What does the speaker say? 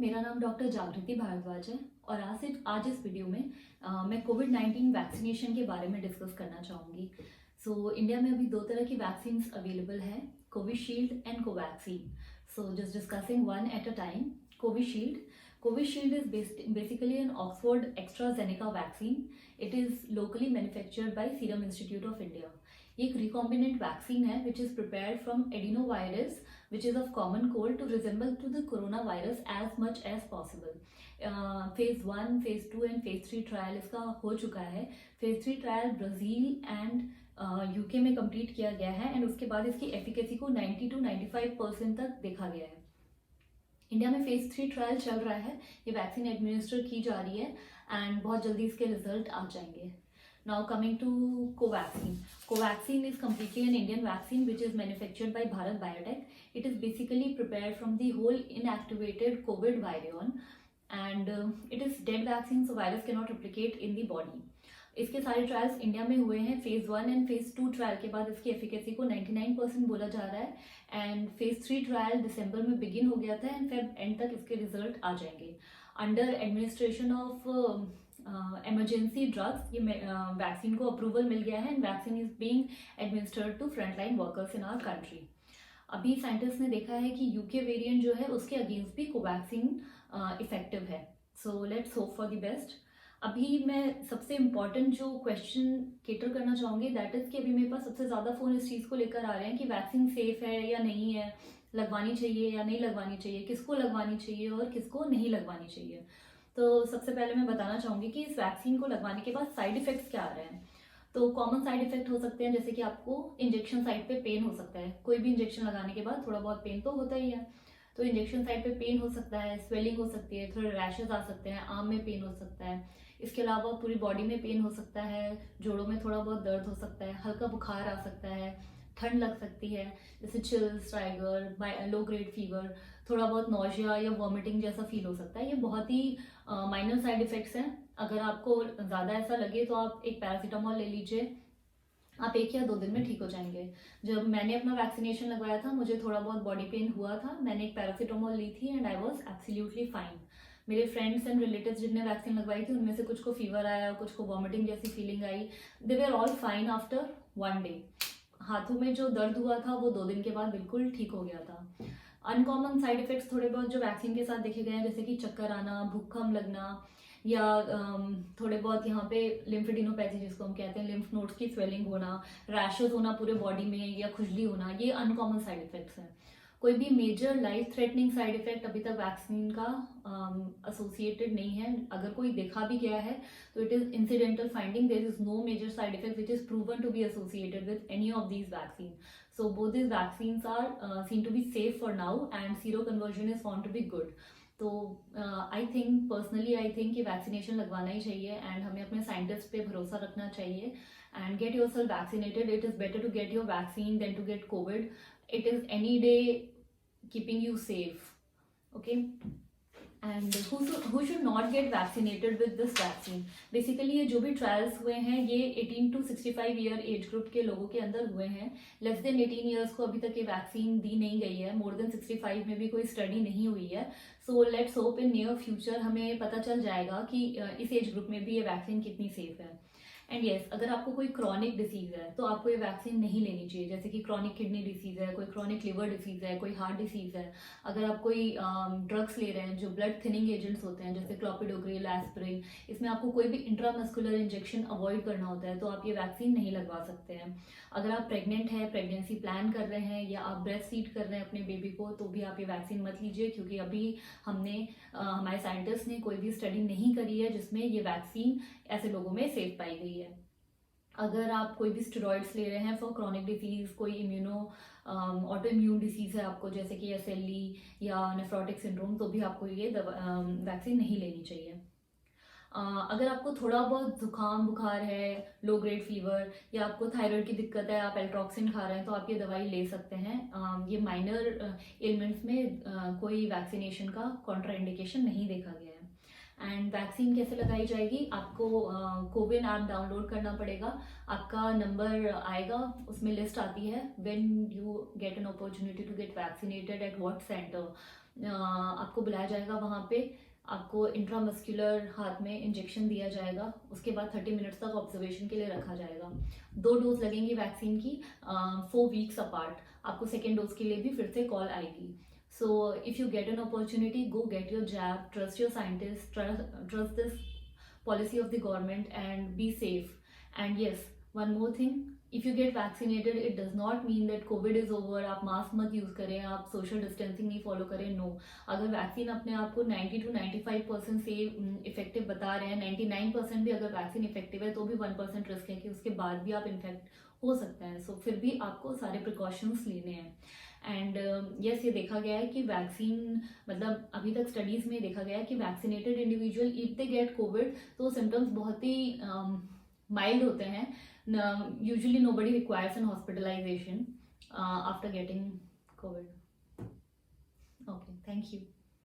मेरा नाम डॉक्टर जागृति भारद्वाज है और आज इस वीडियो में मैं कोविड-19 वैक्सीनेशन के बारे में डिस्कस करना चाहूँगी। इंडिया में अभी दो तरह की वैक्सीन्स अवेलेबल है, Covishield and Covaxin. Just discussing one at a time. Covishield is basically an Oxford AstraZeneca vaccine. It is locally manufactured by Serum Institute of India. ये एक रिकॉम्बिनेंट वैक्सीन है which is prepared from adenovirus which is of common cold to resemble to the coronavirus as much as possible. Phase 1, Phase 2 and Phase 3 trial इसका हो चुका है. Phase 3 trial Brazil and UK में complete किया गया है and उसके बाद इसकी एफिकेसी को 90 to 95% तक देखा गया है. इंडिया में Phase 3 ट्रायल चल रहा है, ये वैक्सीन एडमिनिस्टर की जा रही है एंड बहुत जल्दी इसके रिजल्ट आ जाएंगे. Now coming to Covaxin. Covaxin is completely an Indian vaccine which is manufactured by Bharat Biotech. It is basically prepared from the whole inactivated COVID virion and it is dead vaccine, so virus cannot replicate in the body. इसके सारे trials India में हुए हैं. Phase 1 and Phase 2 trial के बाद इसकी efficacy को 99% बोला जा रहा है एंड Phase 3 ट्रायल दिसंबर में बिगिन हो गया था एंड फेब एंड तक इसके रिजल्ट आ जाएंगे. Under administration of emergency drugs ये वैक्सीन को अप्रूवल मिल गया है and vaccine is being administered to frontline workers in our country. अभी साइंटिस्ट ने देखा है कि यूके वेरिएंट जो है उसके अगेंस्ट भी कोवैक्सीन इफेक्टिव है. So let's hope for the best. अभी मैं सबसे इम्पॉर्टेंट जो क्वेश्चन केटर करना चाहूँगी दैट इज कि अभी मेरे पास सबसे ज़्यादा फ़ोन इस चीज़ को लेकर आ रहे हैं कि वैक्सीन सेफ है या नहीं है, लगवानी चाहिए या नहीं लगवानी चाहिए, किसको लगवानी चाहिए और किसको नहीं लगवानी चाहिए. तो सबसे पहले मैं बताना चाहूँगी कि इस वैक्सीन को लगवाने के बाद साइड इफेक्ट्स क्या आ रहे हैं. तो कॉमन साइड इफेक्ट हो सकते हैं जैसे कि आपको इंजेक्शन साइट पे पेन हो सकता है. कोई भी इंजेक्शन लगाने के बाद थोड़ा बहुत पेन तो होता ही है. तो इंजेक्शन साइट पे पेन हो सकता है, स्वेलिंग हो सकती है, थोड़े रैशेज आ सकते हैं, आर्म में पेन हो सकता है. इसके अलावा पूरी बॉडी में पेन हो सकता है, जोड़ों में थोड़ा बहुत दर्द हो सकता है, हल्का बुखार आ सकता है, ठंड लग सकती है जैसे chills, tiger, low grade fever, थोड़ा बहुत नोजिया या वॉमिटिंग जैसा फील हो सकता है. ये बहुत ही माइनर साइड इफेक्ट्स हैं. अगर आपको ज़्यादा ऐसा लगे तो आप एक पैरासीटामोल ले लीजिए, आप 1 या 2 दिन में ठीक हो जाएंगे. जब मैंने अपना वैक्सीनेशन लगवाया था मुझे थोड़ा बहुत बॉडी पेन हुआ था, मैंने एक पैरासीटामोल ली थी and I was absolutely fine. मेरे फ्रेंड्स एंड रिलेटिव्स जिनने वैक्सीन लगवाई थी उनमें से कुछ को फीवर आया, कुछ को वॉमिटिंग जैसी feeling I. They were all fine after 1 day. हाथों में जो दर्द हुआ था वो 2 दिन के बाद बिल्कुल ठीक हो गया था. अनकॉमन साइड इफेक्ट्स थोड़े बहुत जो वैक्सीन के साथ देखे गए हैं जैसे कि चक्कर आना, भूखम लगना या थोड़े बहुत यहाँ पे लिम्फेडिनोपैथी जिसको हम कहते हैं, लिम्फ नोड्स की स्वेलिंग होना, रैशेज होना पूरे बॉडी में या खुजली होना, ये अनकॉमन साइड इफेक्ट्स हैं. कोई भी major life threatening side effect अभी तक वैक्सीन का एसोसिएटेड नहीं है. अगर कोई देखा भी गया है तो it is incidental finding. There is no major side effect which is proven to be associated with any of these vaccine. So both these vaccines are seen to be safe for now and seroconversion is found to be good. तो I think personally कि vaccination लगवाना ही चाहिए and हमें अपने scientist पे भरोसा रखना चाहिए and get your self vaccinated. It is better to get your vaccine than to get Covid. It is any day keeping you safe. Okay. And who should not get vaccinated with this vaccine? Basically ये जो भी trials हुए हैं ये 18 to 65 year age group के लोगों के अंदर हुए हैं. लेस देन 18 ईयर्स को अभी तक ये वैक्सीन दी नहीं गई है. मोर देन 65 में भी कोई स्टडी नहीं हुई है. So let's hope in near future हमें पता चल जाएगा कि इस एज ग्रुप में भी ये वैक्सीन कितनी सेफ है. एंड येस, अगर आपको कोई क्रॉनिक डिसीज है तो आपको ये वैक्सीन नहीं लेनी चाहिए. जैसे कि क्रॉनिक किडनी डिसीज है, कोई क्रॉनिक लिवर डिसीज है, कोई हार्ट डिसीज है. अगर आप कोई ड्रग्स ले रहे हैं जो ब्लड थिनिंग एजेंट्स होते हैं जैसे क्लोपिडोग्रेल, एस्पिरिन, इसमें आपको कोई भी इंट्रामस्कुलर इंजेक्शन अवॉइड करना होता है तो आप ये वैक्सीन नहीं लगवा सकते हैं. अगर आप प्रेग्नेंट हैं, प्रेगनेंसी प्लान कर रहे हैं या आप ब्रेस्ट फीड कर रहे हैं अपने बेबी को तो भी आप ये वैक्सीन मत लीजिए क्योंकि अभी हमारे साइंटिस्ट ने कोई भी स्टडी नहीं करी है जिसमें ये वैक्सीन ऐसे लोगों में सेफ पाई गई है. अगर आप कोई भी स्टेरॉइड्स ले रहे हैं फॉर क्रॉनिक डिसीज, कोई ऑटो इम्यून डिसीज है आपको जैसे कि SLE या नेफ्रोटिक सिंड्रोम, तो भी आपको ये वैक्सीन नहीं लेनी चाहिए. अगर आपको थोड़ा बहुत जुकाम बुखार है, लो ग्रेड फीवर या आपको थायराइड की दिक्कत है, आप एल्ट्रॉक्सिन खा रहे हैं तो आप ये दवाई ले सकते हैं. ये माइनर एलिमेंट्स में कोई वैक्सीनेशन का कॉन्ट्राइंडिकेशन नहीं देखा गया है. एंड वैक्सीन कैसे लगाई जाएगी, आपको कोविन ऐप डाउनलोड करना पड़ेगा. आपका नंबर आएगा, उसमें लिस्ट आती है when you get an opportunity to get vaccinated at what centre. आपको बुलाया जाएगा वहाँ पे, आपको इंट्रामस्कुलर हाथ में इंजेक्शन दिया जाएगा, उसके बाद 30 मिनट्स तक ऑब्जर्वेशन के लिए रखा जाएगा। 2 डोज लगेंगी वैक्सीन की 4 वीक्स अपार्ट। आपको सेकेंड डोज के लिए भी फिर से कॉल आएगी। So if you get an opportunity, go get your jab, trust your scientist, trust this policy of the government, and be safe. And yes, one more thing, if you get vaccinated, it does not mean that COVID is over. आप mask मत use करें, आप social distancing नहीं follow करें, no. अगर vaccine अपने आप को 90 to 95% से इफेक्टिव बता रहे हैं, 99% भी अगर वैक्सीन इफेक्टिव है, तो भी 1% रिस्क है कि उसके बाद भी आप इन्फेक्ट हो सकते हैं। सो फिर भी आपको सारे प्रिकॉशंस लेने हैं। एंड यस, ये देखा गया है कि वैक्सीन, मतलब अभी तक स्टडीज में देखा गया है कि vaccinated individual if they get Covid तो सिम्टम्स बहुत ही माइल्ड होते हैं। Usually nobody requires an hospitalisation after getting Covid. Okay, thank you.